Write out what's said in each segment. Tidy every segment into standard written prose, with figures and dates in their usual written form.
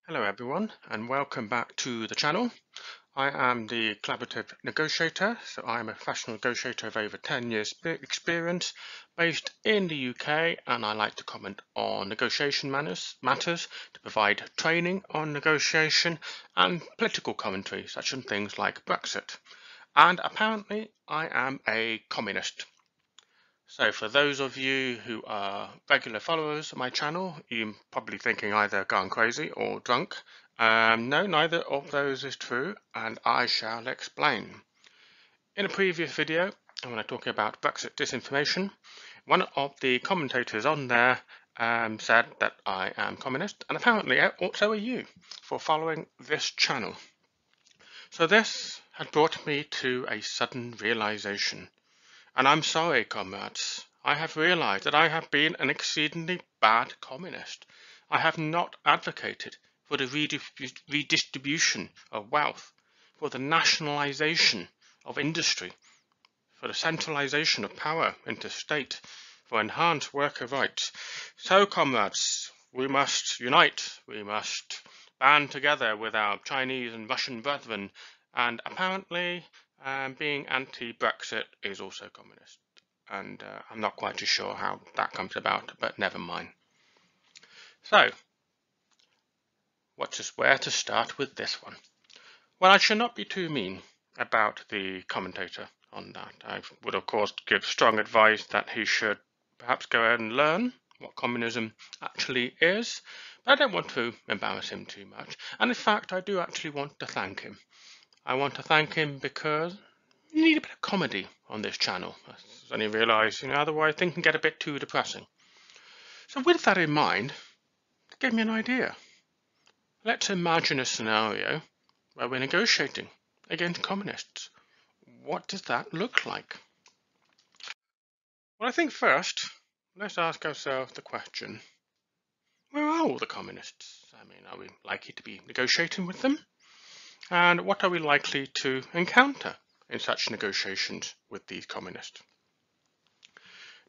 Hello everyone and welcome back to the channel. I am the collaborative negotiator, so I am a professional negotiator of over 10 years experience based in the UK, and I like to comment on negotiation matters to provide training on negotiation and political commentary such as things like Brexit. And apparently I am a communist. So for those of you who are regular followers of my channel, you're probably thinking either gone crazy or drunk. No, neither of those is true, and I shall explain. In a previous video, when I talking about Brexit disinformation, one of the commentators on there said that I am communist, and apparently also are you, for following this channel. So this had brought me to a sudden realization. And I'm sorry, comrades. I have realized that I have been an exceedingly bad communist. I have not advocated for the redistribution of wealth, for the nationalization of industry, for the centralization of power into state, for enhanced worker rights. So, comrades, we must unite. We must band together with our Chinese and Russian brethren, and apparently being anti-Brexit is also communist. And I'm not quite too sure how that comes about, but never mind. So, where to start with this one? Well, I should not be too mean about the commentator on that. I would, of course, give strong advice that he should perhaps go out and learn what communism actually is, but I don't want to embarrass him too much. And in fact, I do actually want to thank him. I want to thank him because you need a bit of comedy on this channel. I suddenly realised, otherwise things can get a bit too depressing. So with that in mind, it gave me an idea. Let's imagine a scenario where we're negotiating against communists. What does that look like? Well, I think first, let's ask ourselves the question, where are all the communists? I mean, are we likely to be negotiating with them? And what are we likely to encounter in such negotiations with these communists?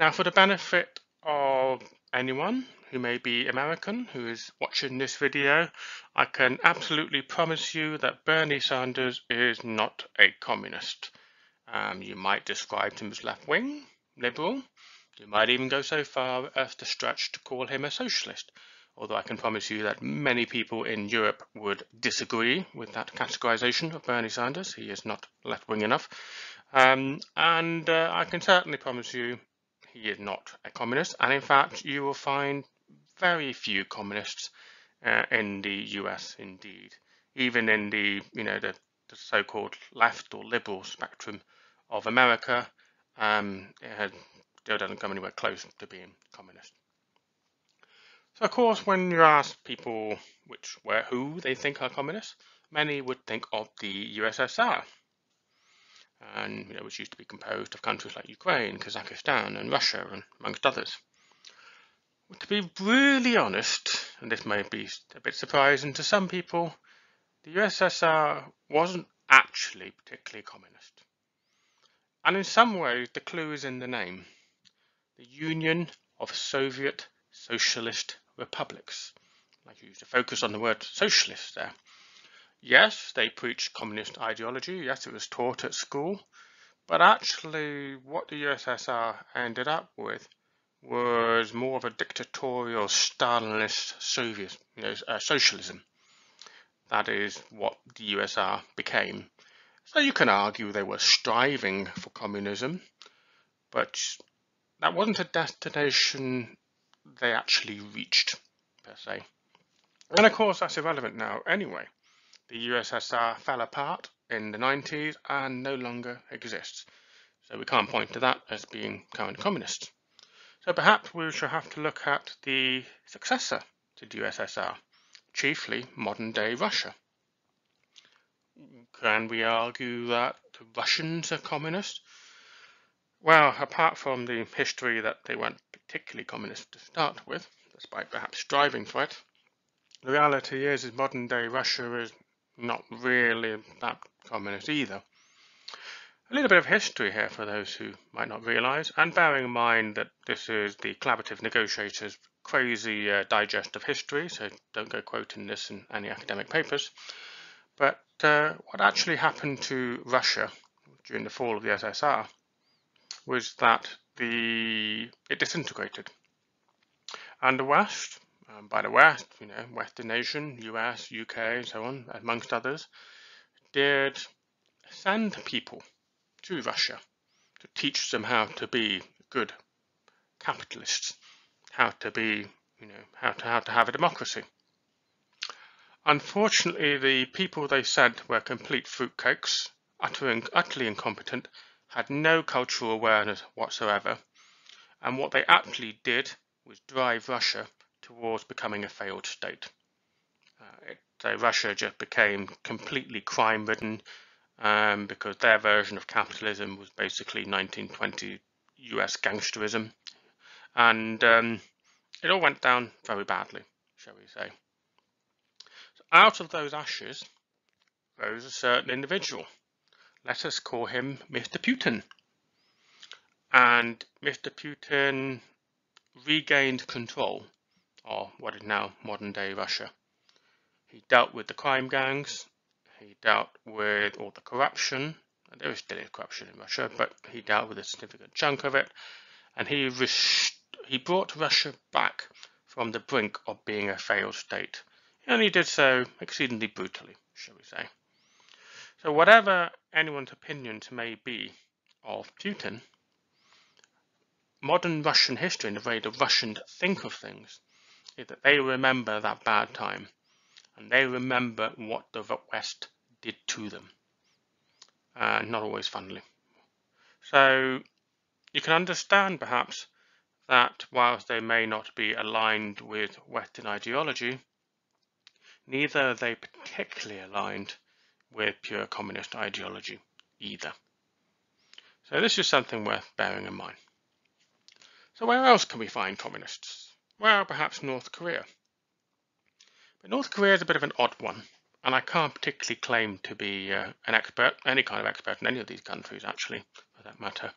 Now, for the benefit of anyone who may be American who is watching this video, I can absolutely promise you that Bernie Sanders is not a communist. You might describe him as left-wing, liberal. You might even go so far as to stretch to call him a socialist, although I can promise you that many people in Europe would disagree with that categorization of Bernie Sanders. He is not left-wing enough. And I can certainly promise you he is not a communist. And in fact, you will find very few communists in the US indeed. Even in the so-called left or liberal spectrum of America, it still doesn't come anywhere close to being communist. So of course, when you ask people who they think are communists, many would think of the USSR, and which used to be composed of countries like Ukraine, Kazakhstan, and Russia, and amongst others. Well, to be really honest, and this may be a bit surprising to some people, the USSR wasn't actually particularly communist. And in some ways, the clue is in the name. The Union of Soviet Socialist Republics. I like to use to focus on the word socialist there. Yes, they preached communist ideology. Yes, it was taught at school. But actually, what the USSR ended up with was more of a dictatorial Stalinist Soviet, socialism. That is what the USSR became. So you can argue they were striving for communism, but that wasn't a destination they actually reached, per se. And of course, that's irrelevant now anyway. The USSR fell apart in the 90s and no longer exists. So we can't point to that as being current communist. So perhaps we shall have to look at the successor to the USSR, chiefly modern-day Russia. Can we argue that the Russians are communist? Well, apart from the history that they weren't particularly communist to start with, despite perhaps striving for it, the reality is modern-day Russia is not really that communist either. A little bit of history here for those who might not realise, and bearing in mind that this is the collaborative negotiators crazy digest of history, so don't go quoting this in any academic papers. But what actually happened to Russia during the fall of the SSR was that it disintegrated. And the West, by the West, Western nation, US, UK, so on, amongst others, did send people to Russia to teach them how to be good capitalists, how to be, how to have a democracy. Unfortunately, the people they sent were complete fruitcakes, utterly incompetent, had no cultural awareness whatsoever, and what they actually did was drive Russia towards becoming a failed state. Russia just became completely crime-ridden because their version of capitalism was basically 1920 US gangsterism, and it all went down very badly, shall we say. So out of those ashes rose a certain individual. Let us call him Mr. Putin. And Mr. Putin regained control of what is now modern-day Russia. He dealt with the crime gangs, he dealt with all the corruption. There is still corruption in Russia, but he dealt with a significant chunk of it, and he brought Russia back from the brink of being a failed state. And he did so exceedingly brutally, shall we say. So whatever anyone's opinions may be of Putin, modern Russian history and the way the Russians think of things is that they remember that bad time, and they remember what the West did to them, not always funnily. So you can understand perhaps that whilst they may not be aligned with Western ideology, neither are they particularly aligned with pure communist ideology either. So this is something worth bearing in mind. So where else can we find communists? Well, perhaps North Korea. But North Korea is a bit of an odd one, and I can't particularly claim to be an expert, any kind of expert in any of these countries actually, for that matter.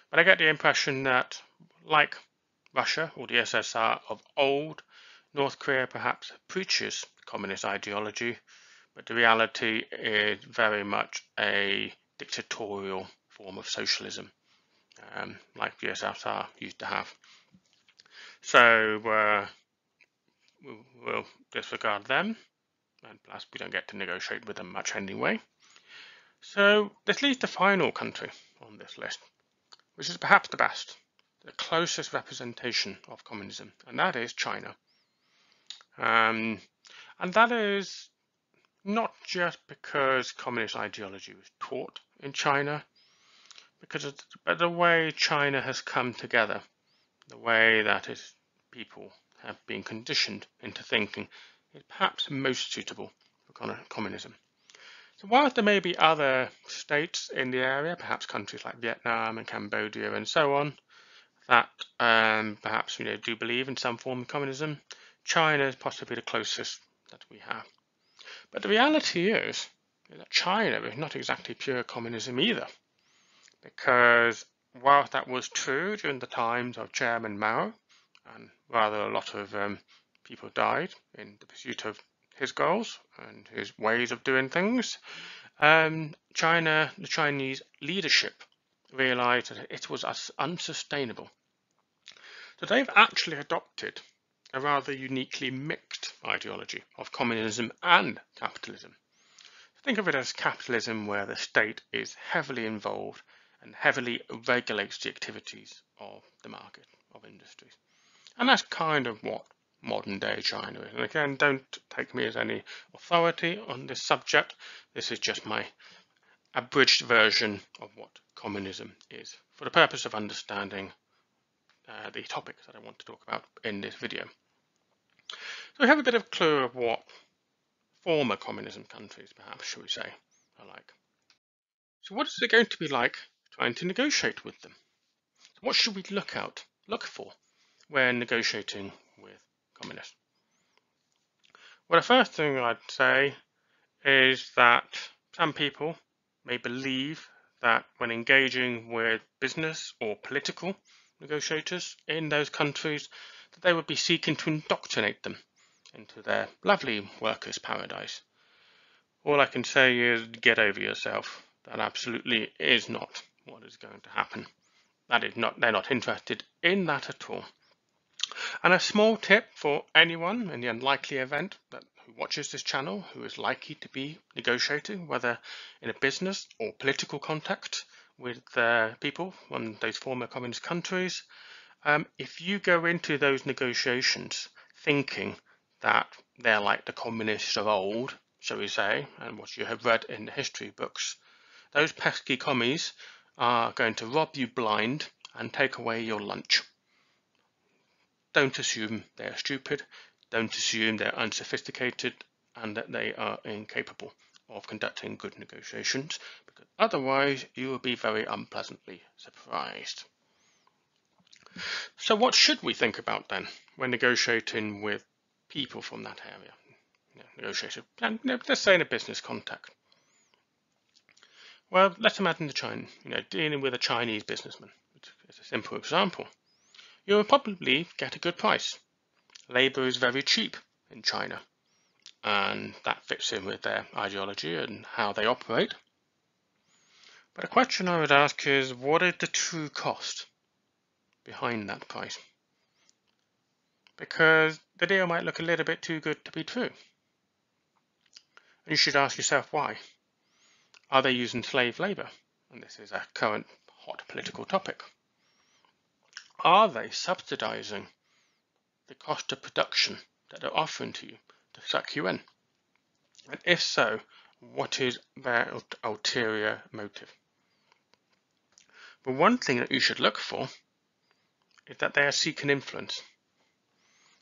But I get the impression that, like Russia or the SSR of old, North Korea perhaps preaches communist ideology, but the reality is very much a dictatorial form of socialism, like the SSR used to have. So we'll disregard them, and plus we don't get to negotiate with them much anyway. So this leaves the final country on this list, which is perhaps the best, the closest representation of communism, and that is China. And that is not just because communist ideology was taught in China, but the way China has come together, the way that its people have been conditioned into thinking, is perhaps most suitable for communism. So whilst there may be other states in the area, perhaps countries like Vietnam and Cambodia and so on, that perhaps do believe in some form of communism, China is possibly the closest that we have. But the reality is that China is not exactly pure communism either, because whilst that was true during the times of Chairman Mao, and rather a lot of people died in the pursuit of his goals and his ways of doing things, the Chinese leadership realized that it was unsustainable. So they've actually adopted a rather uniquely mixed ideology of communism and capitalism. Think of it as capitalism where the state is heavily involved and heavily regulates the activities of the market, of industries. And that's kind of what modern day China is. And again, don't take me as any authority on this subject. This is just my abridged version of what communism is, for the purpose of understanding the topics that I want to talk about in this video. So we have a bit of clue of what former communism countries, perhaps, shall we say, are like. So what is it going to be like trying to negotiate with them? So what should we look for when negotiating with communists? Well, the first thing I'd say is that some people may believe that when engaging with business or political negotiators in those countries, that they would be seeking to indoctrinate them into their lovely workers' paradise. All I can say is get over yourself. That absolutely is not what is going to happen. That is not, they're not interested in that at all. And a small tip for anyone in the unlikely event that who watches this channel who is likely to be negotiating, whether in a business or political contact with people from those former communist countries, if you go into those negotiations thinking that they're like the communists of old, shall we say, and what you have read in the history books, those pesky commies are going to rob you blind and take away your lunch. Don't assume they're stupid, don't assume they're unsophisticated and that they are incapable of conducting good negotiations, because otherwise you will be very unpleasantly surprised. So what should we think about then when negotiating with people from that area? Let's say in a business contact. Well, let's imagine dealing with a Chinese businessman. It's a simple example. You will probably get a good price. Labour is very cheap in China, and that fits in with their ideology and how they operate. But a question I would ask is, what is the true cost behind that price? Because the deal might look a little bit too good to be true. And you should ask yourself why. Are they using slave labour? And this is a current hot political topic. Are they subsidising the cost of production that they're offering to you to suck you in? And if so, what is their ulterior motive? But one thing that you should look for is that they are seeking influence.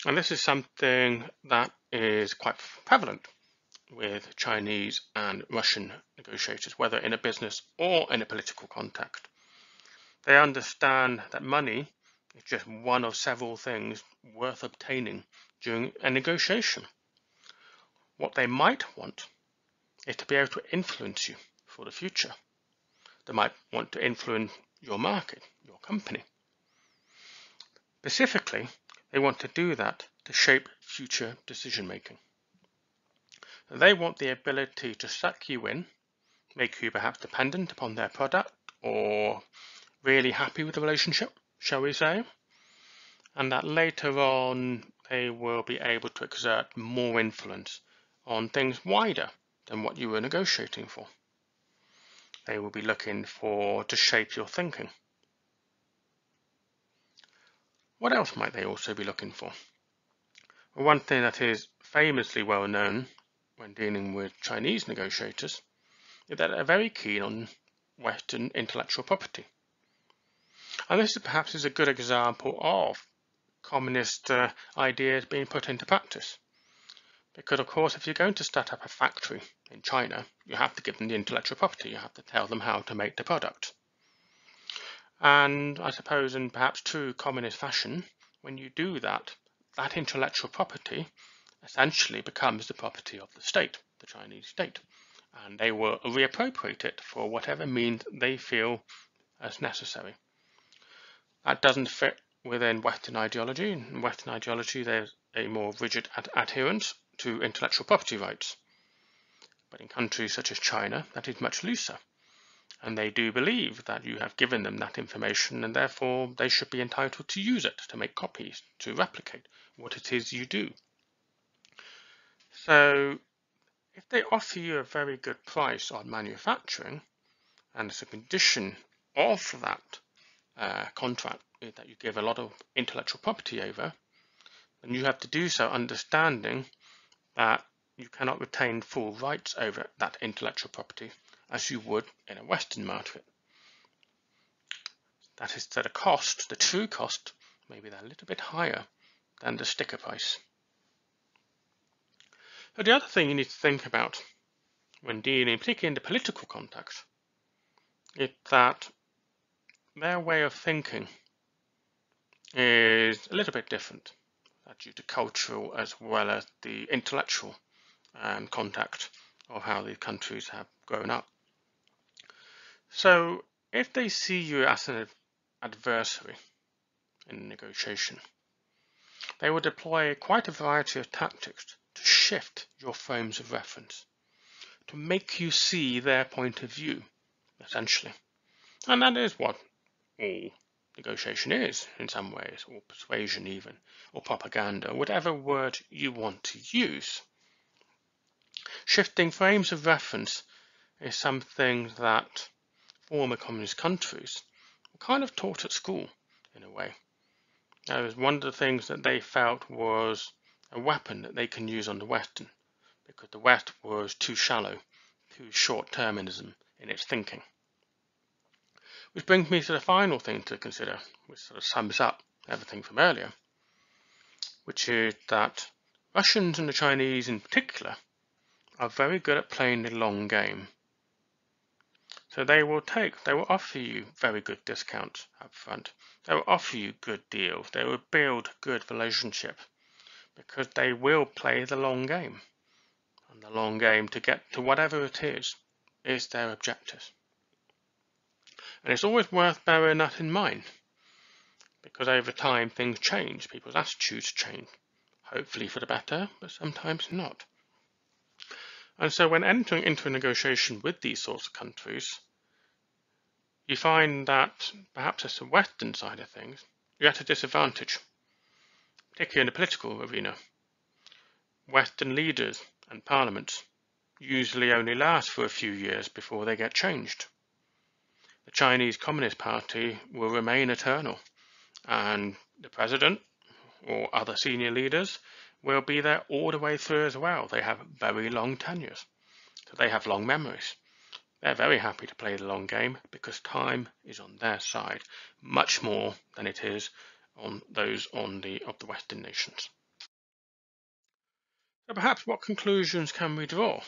And this is something that is quite prevalent with Chinese and Russian negotiators, whether in a business or in a political context. They understand that money is just one of several things worth obtaining during a negotiation. What they might want is to be able to influence you for the future. They might want to influence your market, your company. Specifically, they want to do that to shape future decision making. They want the ability to suck you in, make you perhaps dependent upon their product or really happy with the relationship, shall we say, and that later on they will be able to exert more influence on things wider than what you were negotiating for. They will be looking to shape your thinking. What else might they also be looking for? Well, one thing that is famously well known when dealing with Chinese negotiators is that they're very keen on Western intellectual property. And this perhaps is a good example of communist ideas being put into practice. Because of course, if you're going to start up a factory in China, you have to give them the intellectual property. You have to tell them how to make the product. And I suppose in perhaps true communist fashion, when you do that, that intellectual property essentially becomes the property of the state, the Chinese state. And they will reappropriate it for whatever means they feel as necessary. That doesn't fit within Western ideology. In Western ideology, there's a more rigid adherence to intellectual property rights. But in countries such as China, that is much looser. And they do believe that you have given them that information and therefore they should be entitled to use it, to make copies, to replicate what it is you do. So if they offer you a very good price on manufacturing, and as a condition of that contract that you give a lot of intellectual property over, then you have to do so understanding that you cannot retain full rights over that intellectual property as you would in a Western market. That is that the cost, the true cost, may be a little bit higher than the sticker price. So the other thing you need to think about when dealing, particularly in the political context, is that their way of thinking is a little bit different due to cultural as well as the intellectual contact of how these countries have grown up. So if they see you as an adversary in a negotiation, they will deploy quite a variety of tactics to shift your frames of reference, to make you see their point of view, essentially. And that is what all negotiation is, in some ways, or persuasion even, or propaganda, whatever word you want to use. Shifting frames of reference is something that former communist countries were kind of taught at school, in a way. That was one of the things that they felt was a weapon that they can use on the Western, because the West was too shallow, too short-termism in its thinking. Which brings me to the final thing to consider, which sort of sums up everything from earlier, which is that Russians and the Chinese in particular are very good at playing the long game. So they will offer you very good discounts up front. They will offer you good deals. They will build good relationships because they will play the long game. And the long game, to get to whatever it is their objective. And it's always worth bearing that in mind, because over time things change, people's attitudes change, hopefully for the better, but sometimes not. And so when entering into a negotiation with these sorts of countries, you find that perhaps as the Western side of things, you're at a disadvantage, particularly in the political arena. Western leaders and parliaments usually only last for a few years before they get changed. The Chinese Communist Party will remain eternal, and the president or other senior leaders will be there all the way through as well. They have very long tenures, so they have long memories. They're very happy to play the long game because time is on their side, much more than it is on those of the Western nations. So perhaps what conclusions can we draw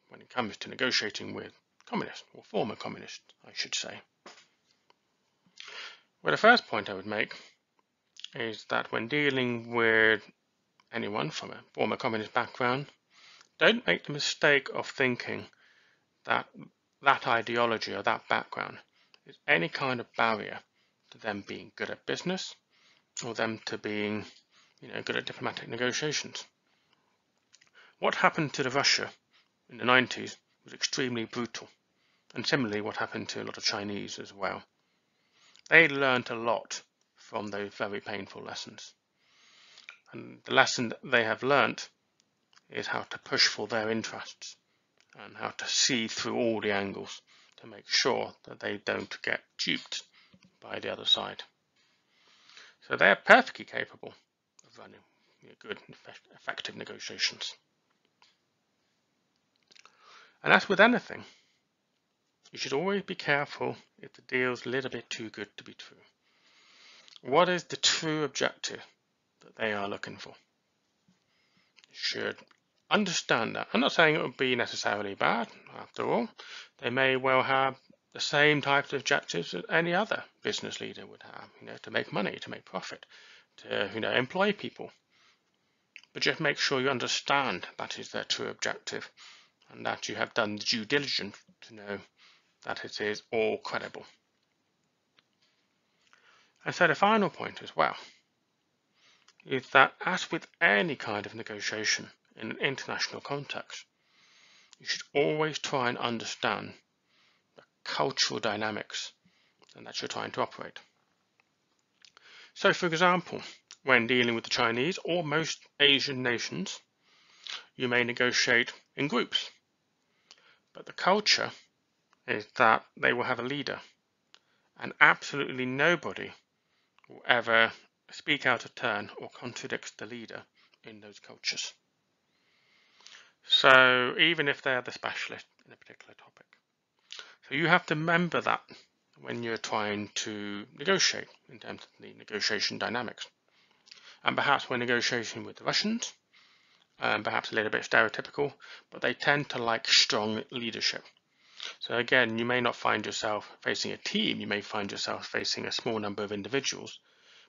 when it comes to negotiating with communists, or former communists, I should say? Well, the first point I would make is that when dealing with anyone from a former communist background, don't make the mistake of thinking that that ideology or that background is any kind of barrier to them being good at business or them to being, good at diplomatic negotiations. What happened to Russia in the 90s was extremely brutal, and similarly what happened to a lot of Chinese as well. They learned a lot from those very painful lessons. And the lesson that they have learnt is how to push for their interests and how to see through all the angles to make sure that they don't get duped by the other side. So they're perfectly capable of running good, effective negotiations. And as with anything, you should always be careful if the deal's a little bit too good to be true. What is the true objective that they are looking for? You should understand that. I'm not saying it would be necessarily bad. After all, they may well have the same types of objectives that any other business leader would have, to make money, to make profit, to, employ people. But just make sure you understand that is their true objective and that you have done the due diligence to know that it is all credible. And so the final point as well is that, as with any kind of negotiation in an international context, you should always try and understand the cultural dynamics that you're trying to operate. So, for example, when dealing with the Chinese or most Asian nations, you may negotiate in groups, but the culture is that they will have a leader, and absolutely nobody will ever speak out of turn or contradict the leader in those cultures. So even if they're the specialist in a particular topic. So you have to remember that when you're trying to negotiate in terms of the negotiation dynamics. And perhaps when negotiating with the Russians, perhaps a little bit stereotypical, but they tend to like strong leadership. So again, you may not find yourself facing a team, you may find yourself facing a small number of individuals,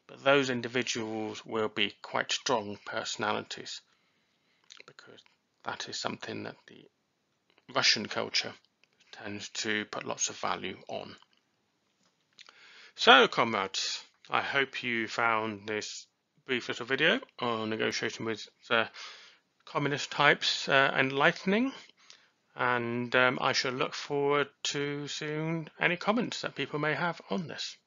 but those individuals will be quite strong personalities, because that is something that the Russian culture tends to put lots of value on. So, comrades, I hope you found this brief little video on negotiating with communist types enlightening, and I shall look forward to seeing any comments that people may have on this.